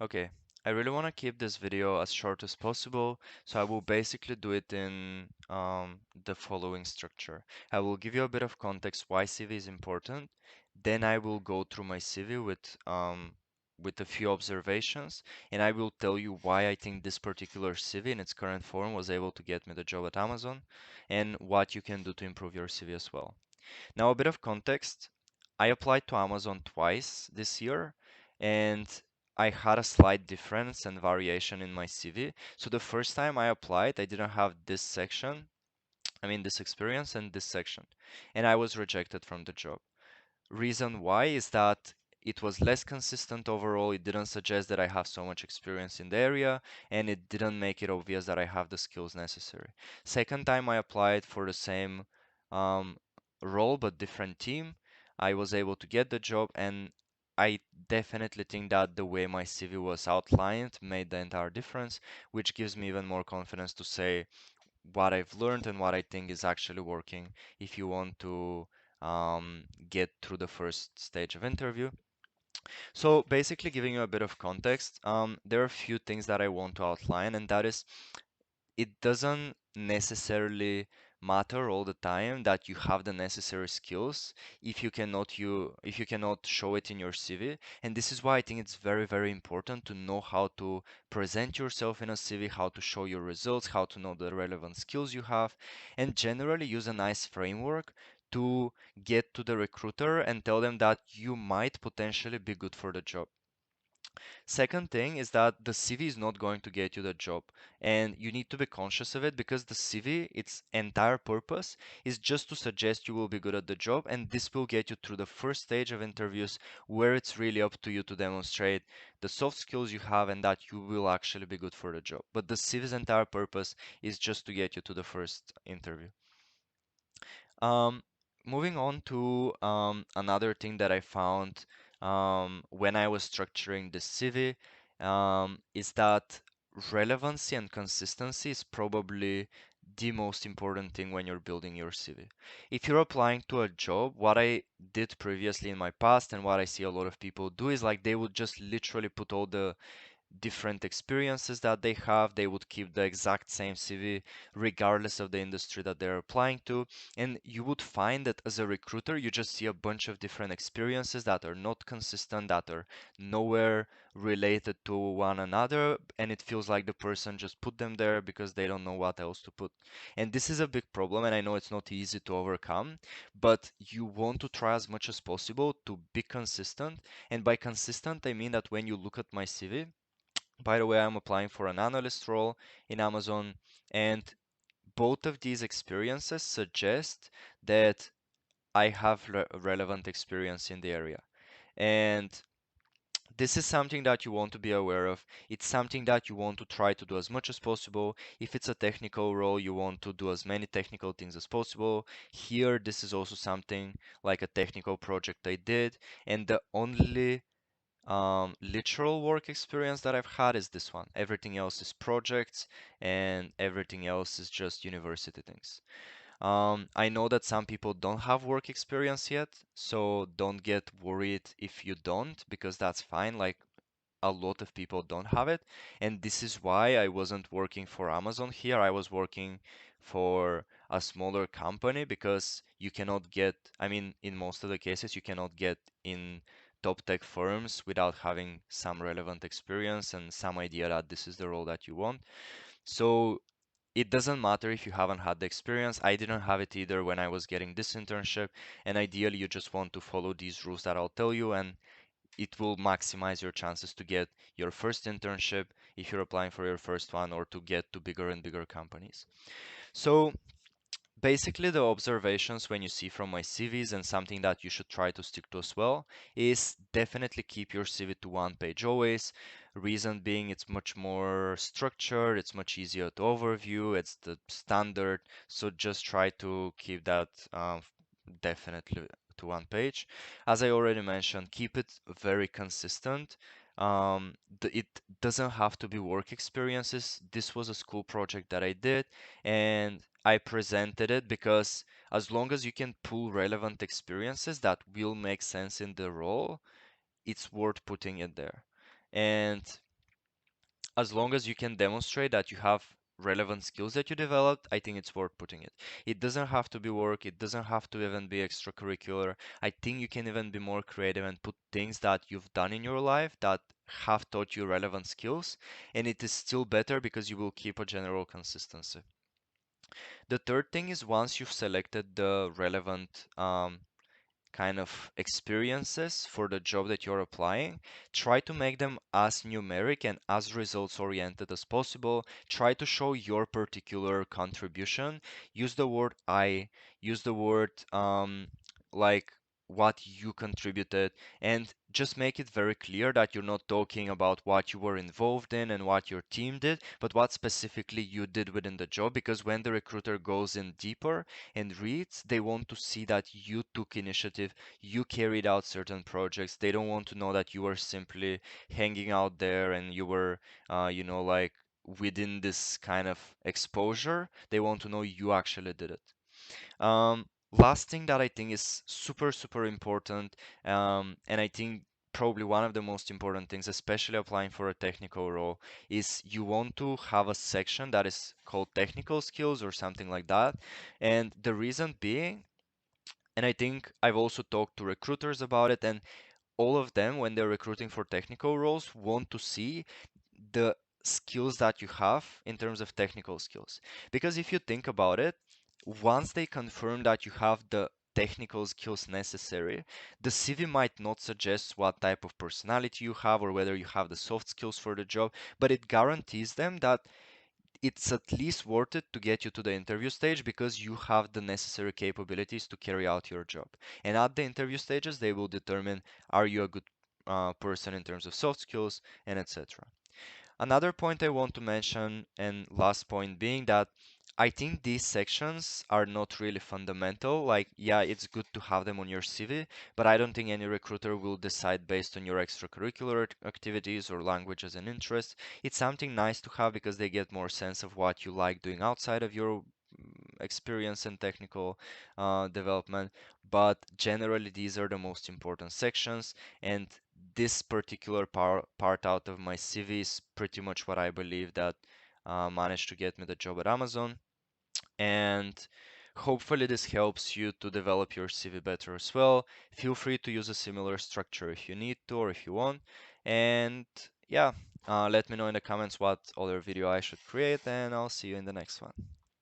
Okay, I really want to keep this video as short as possible, so I will basically do it in the following structure. I will give you a bit of context why CV is important, then I will go through my CV with a few observations, and I will tell you why I think this particular CV in its current form was able to get me the job at Amazon, and what you can do to improve your CV as well. Now, a bit of context. I applied to Amazon twice this year, and I had a slight difference and variation in my CV. So the first time I applied, I didn't have this section, this experience and this section, and I was rejected from the job. Reason why is that it was less consistent overall. It didn't suggest that I have so much experience in the area, and it didn't make it obvious that I have the skills necessary. Second time I applied for the same um, role but different team, I was able to get the job, and I definitely think that the way my CV was outlined made the entire difference, which gives me even more confidence to say what I've learned and what I think is actually working if you want to get through the first stage of interview. So basically giving you a bit of context, there are a few things that I want to outline, and that is it doesn't necessarily matter all the time that you have the necessary skills if you cannot show it in your CV. And this is why I think it's very, very important to know how to present yourself in a CV, how to show your results, how to know the relevant skills you have, and generally use a nice framework to get to the recruiter and tell them that you might potentially be good for the job. Second thing is that the CV is not going to get you the job, and you need to be conscious of it because the CV, its entire purpose is just to suggest you will be good at the job, and this will get you through the first stage of interviews where it's really up to you to demonstrate the soft skills you have and that you will actually be good for the job. But the CV's entire purpose is just to get you to the first interview. Um, Moving on to another thing that I found when I was structuring the CV is that relevancy and consistency is probably the most important thing when you're building your CV. If you're applying to a job, what I did previously in my past and what I see a lot of people do is like they would just literally put all the different experiences that they have. They would keep the exact same CV regardless of the industry that they're applying to. And you would find that as a recruiter, you just see a bunch of different experiences that are not consistent, that are nowhere related to one another. And it feels like the person just put them there because they don't know what else to put. And this is a big problem. And I know it's not easy to overcome, but you want to try as much as possible to be consistent. And by consistent, I mean that when you look at my CV, by the way, I'm applying for an analyst role in Amazon, and both of these experiences suggest that I have relevant experience in the area. And this is something that you want to be aware of. It's something that you want to try to do as much as possible. If it's a technical role, you want to do as many technical things as possible. Here, this is also something like a technical project I did, and the only literal work experience that I've had is this one. Everything else is projects and everything else is just university things. I know that some people don't have work experience yet, so don't get worried if you don't, because that's fine. Like a lot of people don't have it. And this is why I wasn't working for Amazon here. I was working for a smaller company because you cannot get, in most of the cases, you cannot get in top tech firms without having some relevant experience and some idea that this is the role that you want. So it doesn't matter if you haven't had the experience. I didn't have it either when I was getting this internship. And ideally, you just want to follow these rules that I'll tell you, and it will maximize your chances to get your first internship if you're applying for your first one or to get to bigger and bigger companies. So basically the observations when you see from my CVs and something that you should try to stick to as well is definitely keep your CV to one page always. Reason being it's much more structured, it's much easier to overview, it's the standard. So just try to keep that definitely to one page. As I already mentioned, keep it very consistent. It doesn't have to be work experiences. This was a school project that I did, and I presented it because as long as you can pull relevant experiences that will make sense in the role, it's worth putting it there. And as long as you can demonstrate that you have relevant skills that you developed, I think it's worth putting it. It doesn't have to be work, it doesn't have to even be extracurricular. I think you can even be more creative and put things that you've done in your life that have taught you relevant skills, and it is still better because you will keep a general consistency. The third thing is once you've selected the relevant kind of experiences for the job that you're applying, try to make them as numeric and as results oriented as possible. Try to show your particular contribution. Use the word I, use the word like what you contributed, and just make it very clear that you're not talking about what you were involved in and what your team did, but what specifically you did within the job. Because when the recruiter goes in deeper and reads, they want to see that you took initiative, you carried out certain projects. They don't want to know that you were simply hanging out there and you were, like within this kind of exposure. They want to know you actually did it. Last thing that I think is super, super important, and I think probably one of the most important things, especially applying for a technical role, is you want to have a section that is called technical skills or something like that. And the reason being, and I think I've also talked to recruiters about it, and all of them, when they're recruiting for technical roles, want to see the skills that you have in terms of technical skills. Because if you think about it, once they confirm that you have the technical skills necessary, the CV might not suggest what type of personality you have or whether you have the soft skills for the job, but it guarantees them that it's at least worth it to get you to the interview stage because you have the necessary capabilities to carry out your job. And at the interview stages, they will determine are you a good person in terms of soft skills and etc. Another point I want to mention, and last point being that I think these sections are not really fundamental. Like, yeah, it's good to have them on your CV, but I don't think any recruiter will decide based on your extracurricular activities or languages and interests. It's something nice to have because they get more sense of what you like doing outside of your experience and technical development. But generally, these are the most important sections, and this particular part out of my CV is pretty much what I believe that managed to get me the job at Amazon. And hopefully this helps you to develop your CV better as well. Feel free to use a similar structure if you need to or if you want. And yeah, let me know in the comments what other video I should create, and I'll see you in the next one.